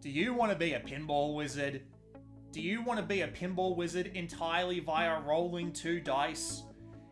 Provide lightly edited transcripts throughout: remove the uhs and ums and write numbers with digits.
Do you want to be a pinball wizard? Do you want to be a pinball wizard entirely via rolling 2 dice?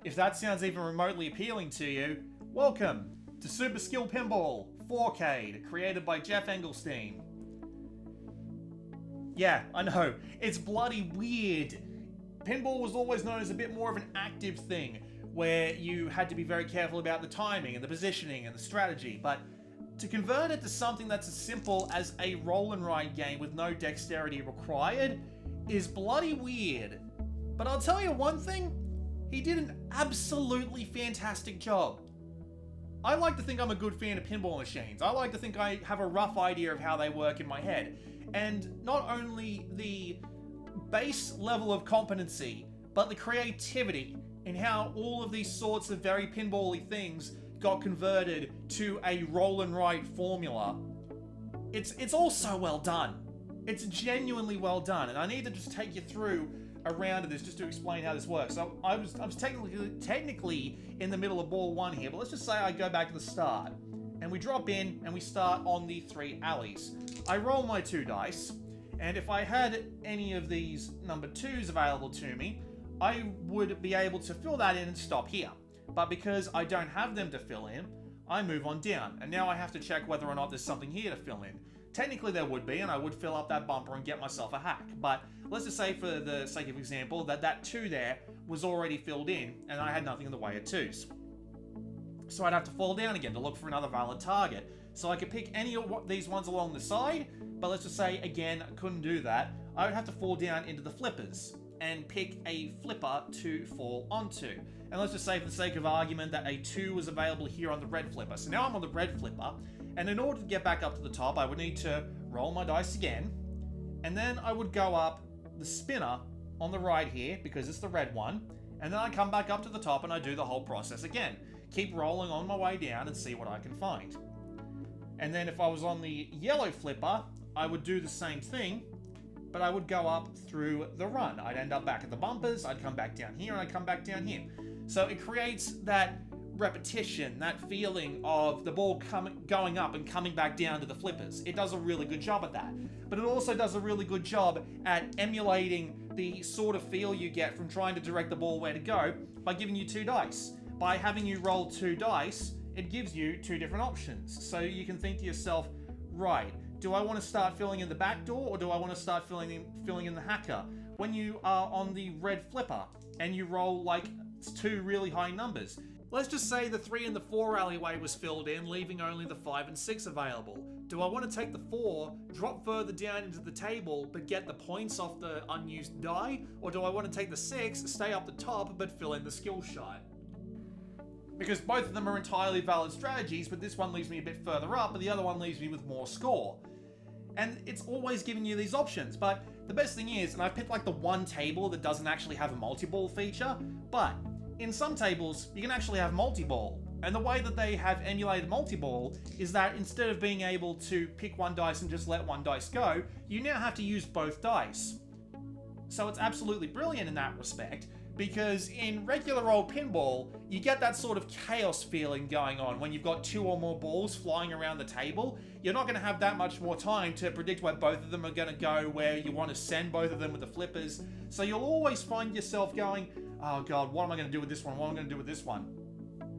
If that sounds even remotely appealing to you, welcome to Super Skill Pinball 4K, created by Jeff Engelstein. Yeah, I know, it's bloody weird. Pinball was always known as a bit more of an active thing, where you had to be very careful about the timing and the positioning and the strategy, but to convert it to something that's as simple as a roll and ride game with no dexterity required is bloody weird. But I'll tell you one thing, he did an absolutely fantastic job. I like to think I'm a good fan of pinball machines. I like to think I have a rough idea of how they work in my head. And not only the base level of competency, but the creativity in how all of these sorts of very pinball-y things got converted to a roll and ride formula. It's all so well done. It's genuinely well done, and I need to just take you through a round of this just to explain how this works. So I was technically in the middle of ball 1 here, but let's just say I go back to the start, and we drop in and we start on the 3 alleys. I roll my 2 dice, and if I had any of these number 2s available to me, I would be able to fill that in and stop here. But because I don't have them to fill in, I move on down, and now I have to check whether or not there's something here to fill in. Technically there would be, and I would fill up that bumper and get myself a hack, but let's just say for the sake of example that 2 there was already filled in, and I had nothing in the way of 2s. So I'd have to fall down again to look for another valid target. So I could pick any of these ones along the side, but let's just say, again, I couldn't do that. I would have to fall down into the flippers and pick a flipper to fall onto. And let's just say, for the sake of argument, that a 2 was available here on the red flipper. So now I'm on the red flipper, and in order to get back up to the top, I would need to roll my dice again, and then I would go up the spinner on the right here, because it's the red one, and then I come back up to the top and I do the whole process again. Keep rolling on my way down and see what I can find. And then if I was on the yellow flipper, I would do the same thing, but I would go up through the run. I'd end up back at the bumpers, I'd come back down here, and I'd come back down here. So it creates that repetition, that feeling of the ball going up and coming back down to the flippers. It does a really good job at that. But it also does a really good job at emulating the sort of feel you get from trying to direct the ball where to go by giving you 2 dice. By having you roll 2 dice, it gives you 2 different options. So you can think to yourself, right, do I want to start filling in the back door, or do I want to start filling in the hacker? When you are on the red flipper and you roll like 2 really high numbers, let's just say the 3 and the 4 alleyway was filled in, leaving only the 5 and 6 available. Do I want to take the 4, drop further down into the table, but get the points off the unused die? Or do I want to take the 6, stay up the top, but fill in the skill shot? Because both of them are entirely valid strategies, but this one leaves me a bit further up, but the other one leaves me with more score. And it's always giving you these options, but the best thing is, and I've picked like the one table that doesn't actually have a multi-ball feature, but in some tables, you can actually have multi-ball. And the way that they have emulated multi-ball is that instead of being able to pick 1 dice and just let 1 dice go, you now have to use both dice. So it's absolutely brilliant in that respect, because in regular old pinball, you get that sort of chaos feeling going on when you've got 2 or more balls flying around the table. You're not going to have that much more time to predict where both of them are going to go, where you want to send both of them with the flippers. So you'll always find yourself going, oh god, what am I going to do with this one? What am I going to do with this one?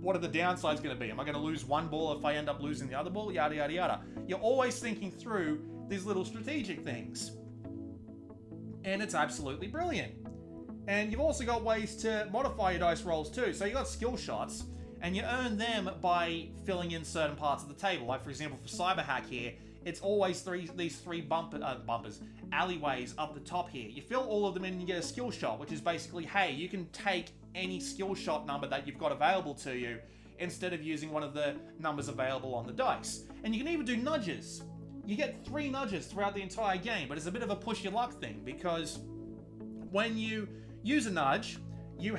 What are the downsides going to be? Am I going to lose 1 ball if I end up losing the other ball? Yada, yada, yada. You're always thinking through these little strategic things. And it's absolutely brilliant. And you've also got ways to modify your dice rolls too. So you've got skill shots, and you earn them by filling in certain parts of the table. Like for example, for Cyberhack here, it's always these 3 bumpers, alleyways up the top here. You fill all of them in and you get a skill shot, which is basically, hey, you can take any skill shot number that you've got available to you instead of using one of the numbers available on the dice. And you can even do nudges. You get 3 nudges throughout the entire game, but it's a bit of a push your luck thing, because when you use a nudge, you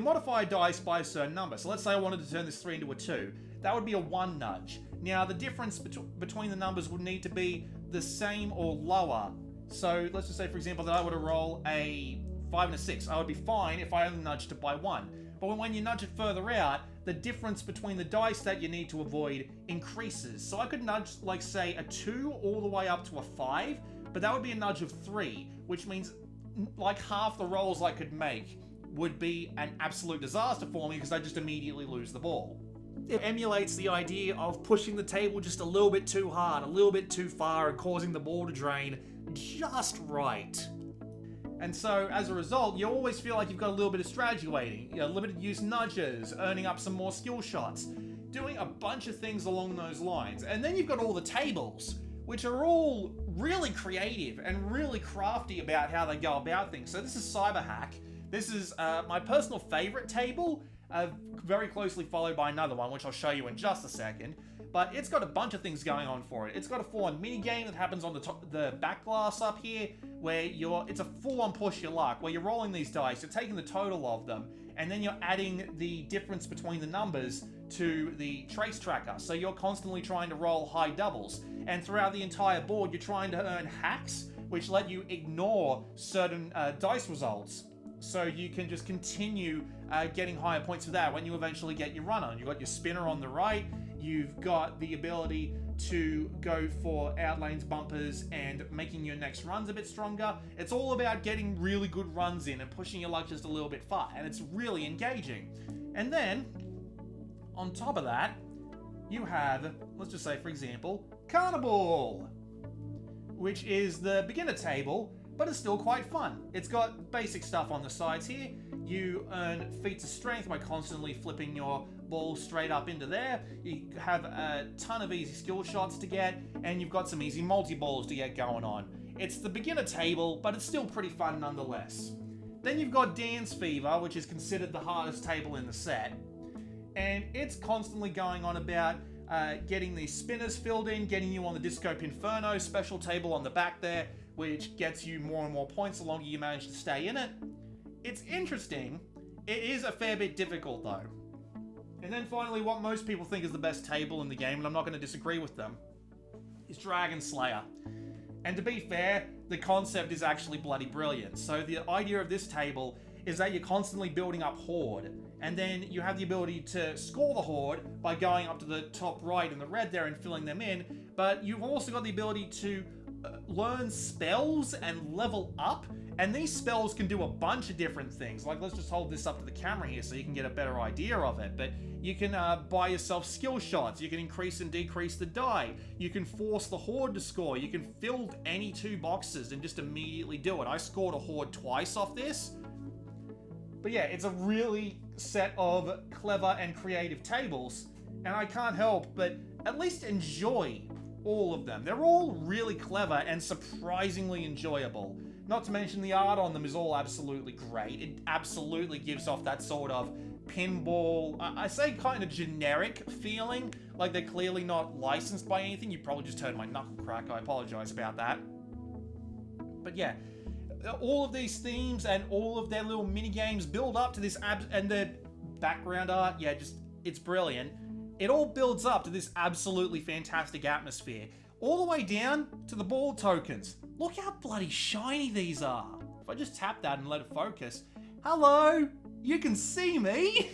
modify a dice by a certain number. So let's say I wanted to turn this 3 into a 2. That would be a 1 nudge. Now the difference between the numbers would need to be the same or lower. So let's just say, for example, that I were to roll a 5 and a 6. I would be fine if I only nudged it by 1. but when you nudge it further out, the difference between the dice that you need to avoid increases. So I could nudge, like, say, a 2 all the way up to a 5, but that would be a nudge of 3, which means like half the rolls I could make would be an absolute disaster for me because I just immediately lose the ball. It emulates the idea of pushing the table just a little bit too hard, a little bit too far, and causing the ball to drain just right. And so, as a result, you always feel like you've got a little bit of strategy waiting. You know, limited use nudges, earning up some more skill shots, doing a bunch of things along those lines. And then you've got all the tables, which are all really creative and really crafty about how they go about things. So this is Cyberhack. This is my personal favorite table, very closely followed by another one, which I'll show you in just a second. But it's got a bunch of things going on for it. It's got a full-on mini-game that happens on the back glass up here, where it's a full-on push your luck, where you're rolling these dice, you're taking the total of them, and then you're adding the difference between the numbers to the trace tracker. So you're constantly trying to roll high doubles. And throughout the entire board, you're trying to earn hacks, which let you ignore certain dice results. So you can just continue getting higher points for that when you eventually get your run on. You've got your spinner on the right, you've got the ability to go for outlanes, bumpers, and making your next runs a bit stronger. It's all about getting really good runs in and pushing your luck just a little bit far, and it's really engaging. And then, on top of that, you have, let's just say, for example, Carnival, which is the beginner table, but it's still quite fun. It's got basic stuff on the sides here. You earn feats of strength by constantly flipping your ball straight up into there. You have a ton of easy skill shots to get, and you've got some easy multi-balls to get going on. It's the beginner table, but it's still pretty fun nonetheless. Then you've got Dance Fever, which is considered the hardest table in the set. And it's constantly going on about getting these spinners filled in, getting you on the Disco Inferno special table on the back there, which gets you more and more points the longer you manage to stay in it. It's interesting. It is a fair bit difficult, though. And then finally, what most people think is the best table in the game, and I'm not going to disagree with them, is Dragon Slayer. And to be fair, the concept is actually bloody brilliant. So the idea of this table is that you're constantly building up Horde, and then you have the ability to score the Horde by going up to the top right in the red there and filling them in, but you've also got the ability to learn spells and level up, and these spells can do a bunch of different things. Like, let's just hold this up to the camera here so you can get a better idea of it. But you can buy yourself skill shots, you can increase and decrease the die, you can force the Horde to score, you can fill any 2 boxes and just immediately do it. I scored a Horde twice off this. But yeah, it's a really set of clever and creative tables, and I can't help but at least enjoy all of them. They're all really clever and surprisingly enjoyable. Not to mention the art on them is all absolutely great. It absolutely gives off that sort of pinball, I say kind of generic feeling, like they're clearly not licensed by anything. You probably just heard my knuckle crack, I apologize about that. But yeah, all of these themes and all of their little mini games build up to this and the background art, yeah, just, it's brilliant. It all builds up to this absolutely fantastic atmosphere, all the way down to the ball tokens. Look how bloody shiny these are. If I just tap that and let it focus, hello, you can see me.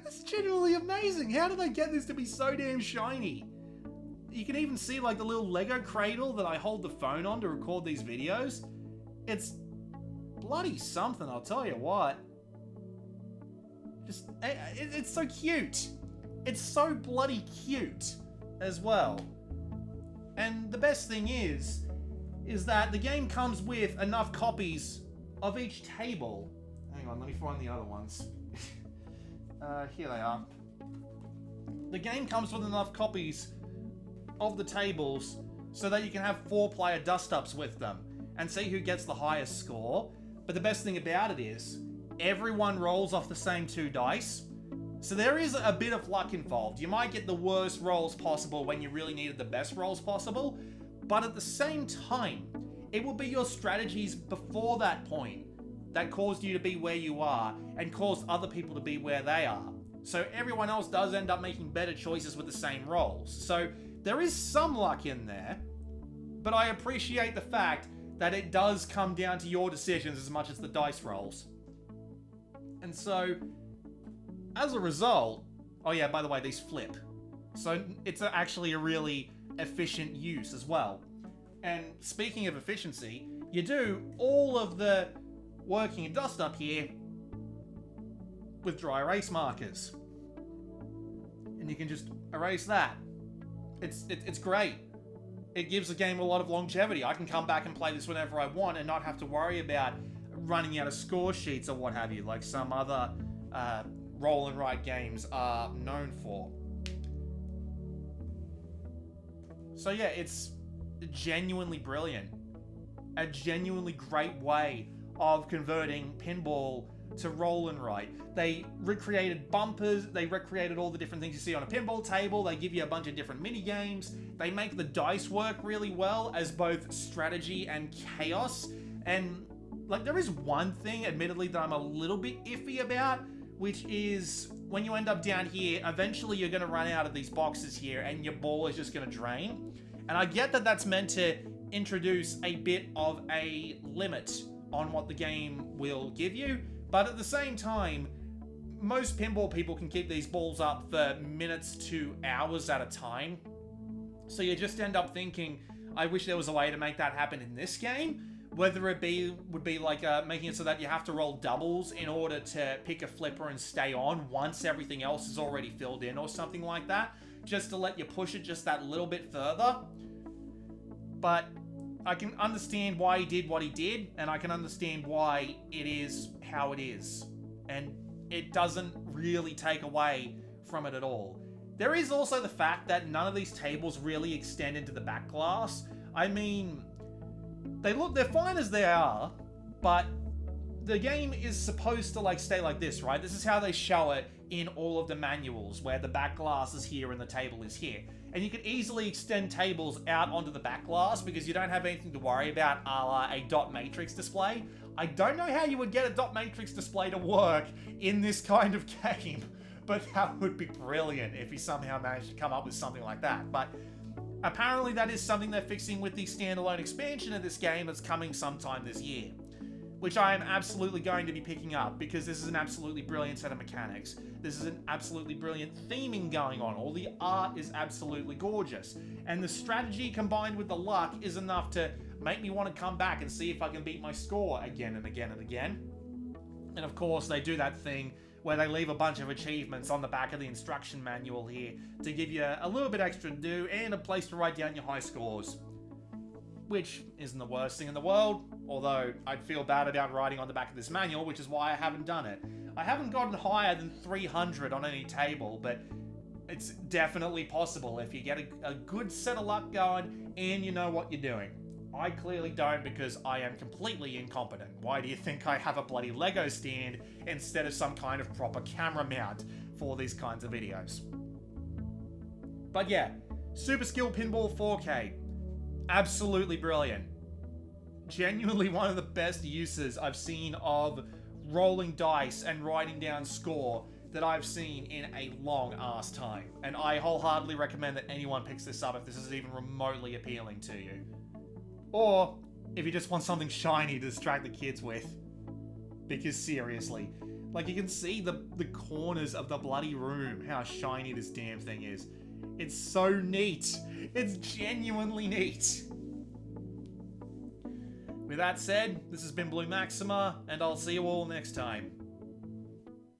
That's genuinely amazing. How did they get this to be so damn shiny? You can even see like the little Lego cradle that I hold the phone on to record these videos. It's bloody something, I'll tell you what. Just, it's so cute. It's so bloody cute as well. And the best thing is that the game comes with enough copies of each table. Hang on, let me find the other ones. Here they are. The game comes with enough copies of the tables so that you can have 4-player dust-ups with them and see who gets the highest score. But the best thing about it is everyone rolls off the same 2 dice. So there is a bit of luck involved. You might get the worst rolls possible when you really needed the best rolls possible, but at the same time, it will be your strategies before that point that caused you to be where you are and caused other people to be where they are. So everyone else does end up making better choices with the same rolls. So there is some luck in there, but I appreciate the fact that it does come down to your decisions as much as the dice rolls. And so, as a result, oh yeah, by the way, these flip. So it's actually a really efficient use as well. And speaking of efficiency, you do all of the working and dust up here with dry erase markers. And you can just erase that. It's great. It gives the game a lot of longevity. I can come back and play this whenever I want and not have to worry about running out of score sheets or what have you, like some other roll and write games are known for. So yeah, it's genuinely brilliant. A genuinely great way of converting pinball to roll and write. They recreated bumpers, they recreated all the different things you see on a pinball table, they give you a bunch of different mini games, they make the dice work really well as both strategy and chaos. And like, there is one thing, admittedly, that I'm a little bit iffy about, which is when you end up down here, eventually you're going to run out of these boxes here and your ball is just going to drain. And I get that that's meant to introduce a bit of a limit on what the game will give you, but at the same time, most pinball people can keep these balls up for minutes to hours at a time. So you just end up thinking, I wish there was a way to make that happen in this game. Whether it would be like making it so that you have to roll doubles in order to pick a flipper and stay on once everything else is already filled in or something like that, just to let you push it just that little bit further. But I can understand why he did what he did, and I can understand why it is how it is. And it doesn't really take away from it at all. There is also the fact that none of these tables really extend into the back glass. I mean, they're fine as they are, but the game is supposed to like stay like this, right? This is how they show it in all of the manuals, where the back glass is here and the table is here. And you can easily extend tables out onto the back glass because you don't have anything to worry about a la a dot matrix display. I don't know how you would get a dot matrix display to work in this kind of game, but that would be brilliant if you somehow managed to come up with something like that. But apparently that is something they're fixing with the standalone expansion of this game that's coming sometime this year, which I am absolutely going to be picking up because this is an absolutely brilliant set of mechanics. This is an absolutely brilliant theming going on. All the art is absolutely gorgeous. And the strategy combined with the luck is enough to make me want to come back and see if I can beat my score again and again and again. And of course, they do that thing where they leave a bunch of achievements on the back of the instruction manual here to give you a little bit extra to do and a place to write down your high scores. Which isn't the worst thing in the world, although I'd feel bad about writing on the back of this manual, which is why I haven't done it. I haven't gotten higher than 300 on any table, but it's definitely possible if you get a good set of luck going and you know what you're doing. I clearly don't because I am completely incompetent. Why do you think I have a bloody Lego stand instead of some kind of proper camera mount for these kinds of videos? But yeah, Super Skill Pinball 4K. Absolutely brilliant. Genuinely one of the best uses I've seen of rolling dice and writing down score that I've seen in a long ass time. And I wholeheartedly recommend that anyone picks this up if this is even remotely appealing to you. Or if you just want something shiny to distract the kids with. Because seriously, like, you can see the corners of the bloody room, how shiny this damn thing is. It's so neat. It's genuinely neat. With that said, this has been Blue Maxima, and I'll see you all next time.